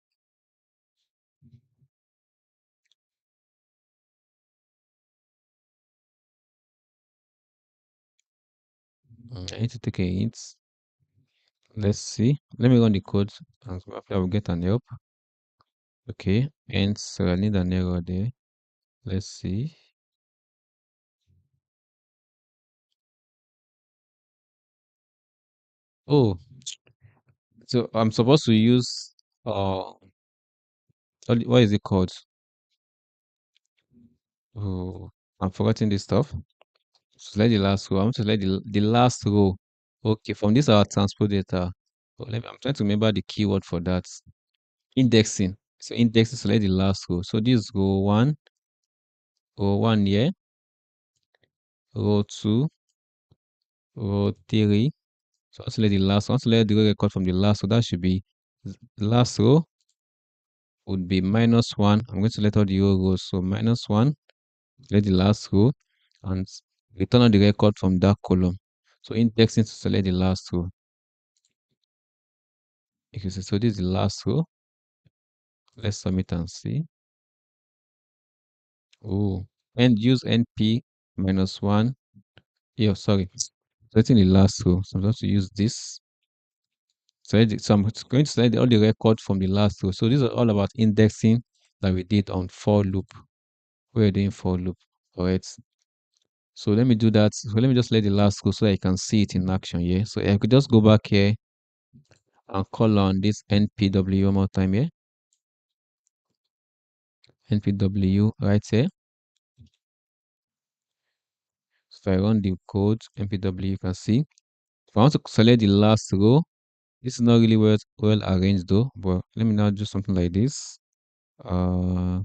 I need to take a hint. Let's see. Let me run the code and after I will get an help. Okay, and so I need an error there. Let's see. Oh, so I'm supposed to use what is it called? Oh, I'm forgetting this stuff. Select the last row. I want to select the last row. Okay, from this our transport data. Oh, I'm trying to remember the keyword for that. Indexing. So indexing, select the last row. So this is row one here, row two, row three, So let's select the last one. Select the record from the last. So that should be the last row would be -1. I'm going to select all the rows. So -1. Select the last row and return on the record from that column. So indexing to select the last row. Okay, so this is the last row. Let's submit and see. Oh, and use NP -1. Yeah, sorry. Selecting the last row. So I'm going to use this. So I'm going to select all the record from the last row. So these are all about indexing that we did on for loop. We're doing for loop. All right. So let me do that. So let me just select the last row so I can see it in action here. So I could just go back here and call on this npw one more time here. Npw right here. So if I run the code npw, you can see. If I want to select the last row, this is not really well arranged though. But let me now do something like this. Let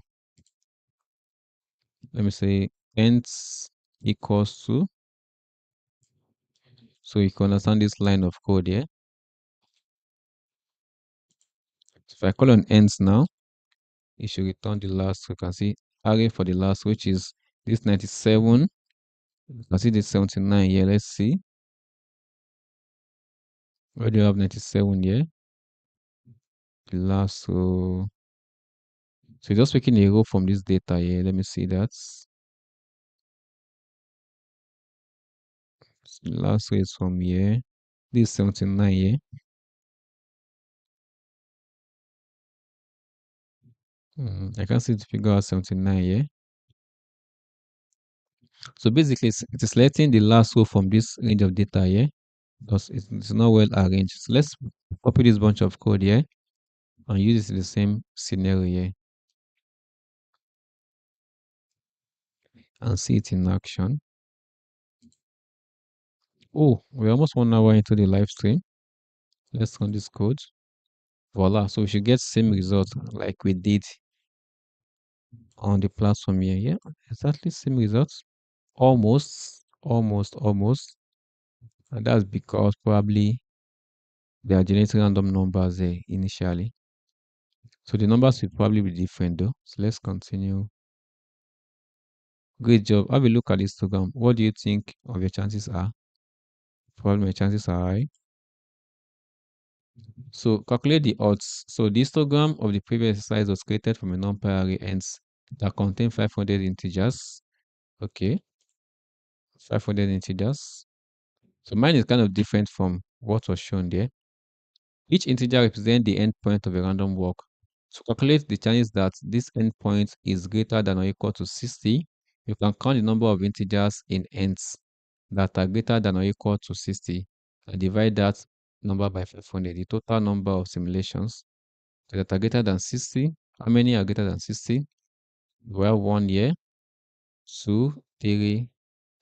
me say ends equals to. So you can understand this line of code here. So if I call on ends now, it should return the last. You can see array for the last, which is this 97. You can see this 79 here. Let's see. Where do you have 97 here? The last row. So just picking a row from this data here. Let me see that. So the last row is from here. This 79 here. I can see the figure out 79 here. So basically, it is selecting the last row from this range of data here because it's not well arranged. So let's copy this bunch of code here and use it in the same scenario here and see it in action. Oh, we're almost 1 hour into the live stream. Let's run this code. Voila. So we should get same result like we did on the platform here. Yeah, exactly same results. Almost. And that's because probably they are generating random numbers there initially. So the numbers will probably be different though. So let's continue. Great job. Have a look at this histogram. What do you think of your chances are? Probably my chances are high. So calculate the odds. So the histogram of the previous exercise was created from a numpy array ends that contain 500 integers. Okay, 500 integers. So mine is kind of different from what was shown there. Each integer represents the endpoint of a random walk. To calculate the chances that this endpoint is greater than or equal to 60, you can count the number of integers in ends that are greater than or equal to 60 and divide that number by 500. The total number of simulations that are greater than 60. How many are greater than 60? Well, 1 here, 2, 3,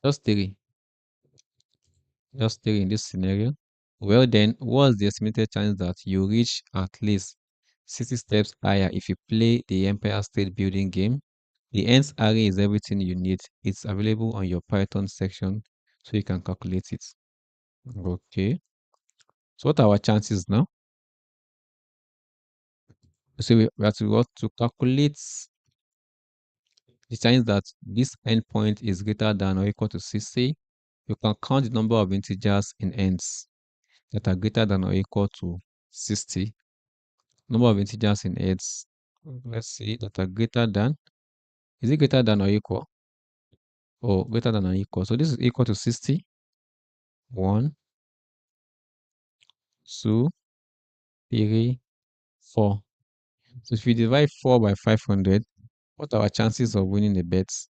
just 3. Just 3 in this scenario. Well then, what's the estimated chance that you reach at least 60 steps higher if you play the Empire State Building game? The ends array is everything you need. It's available on your Python section, so you can calculate it. Okay. So what are our chances now? So we have to calculate the chance that this endpoint is greater than or equal to 60. You can count the number of integers in ends that are greater than or equal to 60. Number of integers in ends, let's see, that are greater than, is it greater than or equal? Oh, greater than or equal. So this is equal to 60. 1, 2, 3, 4. So if you divide 4 by 500, what are our chances of winning the bets?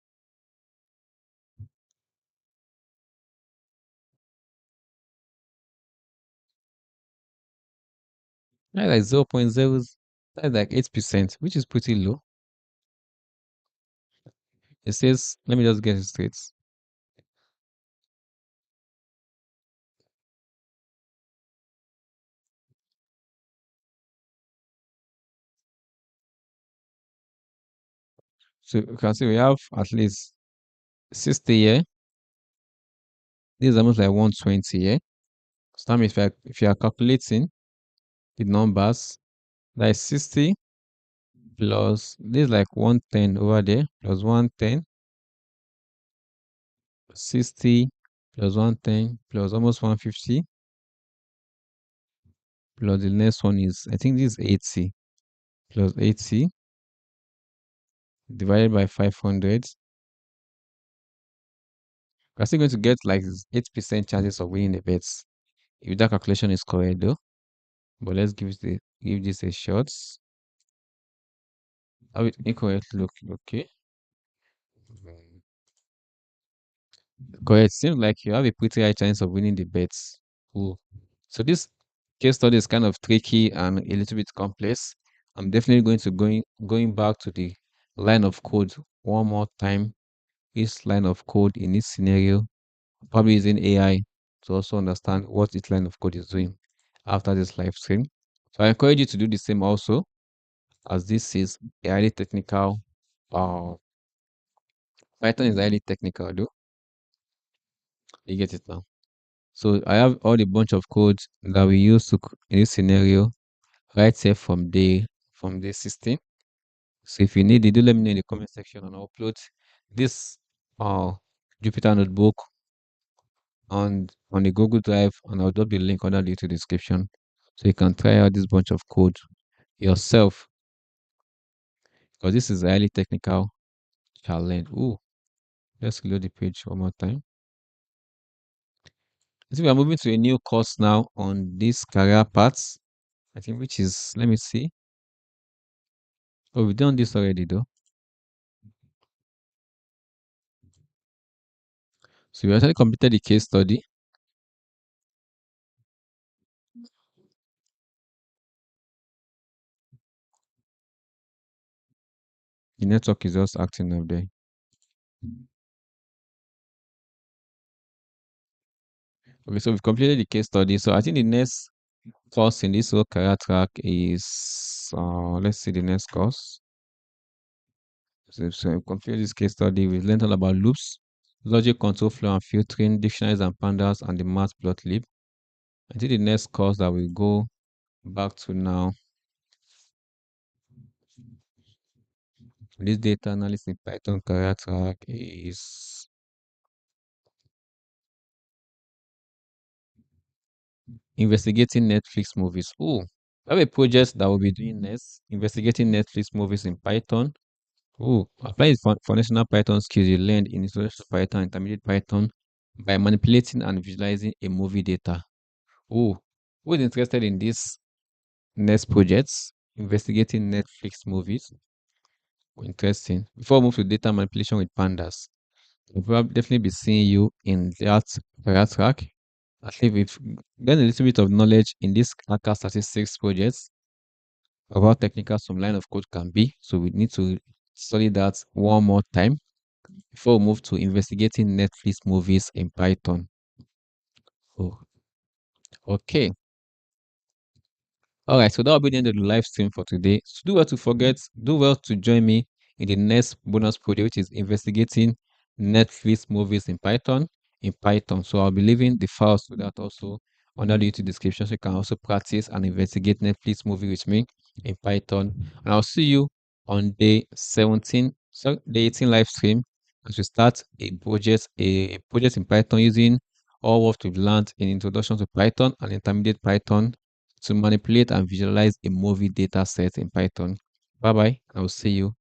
That's like 0.0, that's like 8%, which is pretty low. It says, let me just get it straight. So you can see we have at least 60 here. This is almost like 120 here. That means if you are calculating the numbers, that is 60 plus this is like 110 over there plus 110, 60 plus 110 plus almost 150 plus the next one is, I think this is 80 plus 80 divided by 500. We're still going to get like 8% chances of winning the bets if that calculation is correct though. But let's give this a shot. How it incorrect look? Okay. Correct. Seems like you have a pretty high chance of winning the bets. Cool. So this case study is kind of tricky and a little bit complex. I'm definitely going back to the line of code one more time. Each line of code in this scenario, probably using AI to also understand what each line of code is doing after this live stream. So I encourage you to do the same also, as this is a highly technical. Uh, Python is highly technical, though. You get it now. So I have all the bunch of codes that we use to in this scenario right here from the system. So if you need it, do let me know in the comment section and I'll upload this uh Jupyter notebook on the Google Drive, and I'll drop the link under the YouTube description so you can try out this bunch of code yourself, because this is a highly technical challenge. Ooh, let's load the page one more time. I think we are moving to a new course now on this career path. I think which is, let me see. Oh, we've done this already though. So we actually completed the case study. The network is just acting up there. Okay, so we've completed the case study. So I think the next course in this whole career track is, let's see the next course. So we completed this case study. We've learned all about loops, logic control flow and filtering, dictionaries and pandas, and the matplotlib. I think the next course that we'll go back to now, this data analysis in Python career track, is investigating Netflix movies. Oh, I have a project that we'll be doing next, investigating Netflix movies in Python. Oh, apply foundational Python skills you learned in Introduction to Python, Intermediate Python by manipulating and visualizing a movie data. Oh, who is interested in this next projects? Investigating Netflix movies. Interesting. Before we move to data manipulation with pandas, we'll probably definitely be seeing you in that career track. At least we've gained a little bit of knowledge in this Kaka statistics projects of how technical some line of code can be. So we need to study that one more time before we move to investigating Netflix movies in Python. Oh, okay. All right, so that will be the end of the live stream for today. So do well to join me in the next bonus project, which is investigating Netflix movies in Python. So I'll be leaving the files to that also under the YouTube description, so you can also practice and investigate Netflix movie with me in Python. And I'll see you on day 17, so day 18 live stream, as we start a project in Python using all what we've learned in Introduction to Python and Intermediate Python to manipulate and visualize a movie data set in Python. Bye bye. I will see you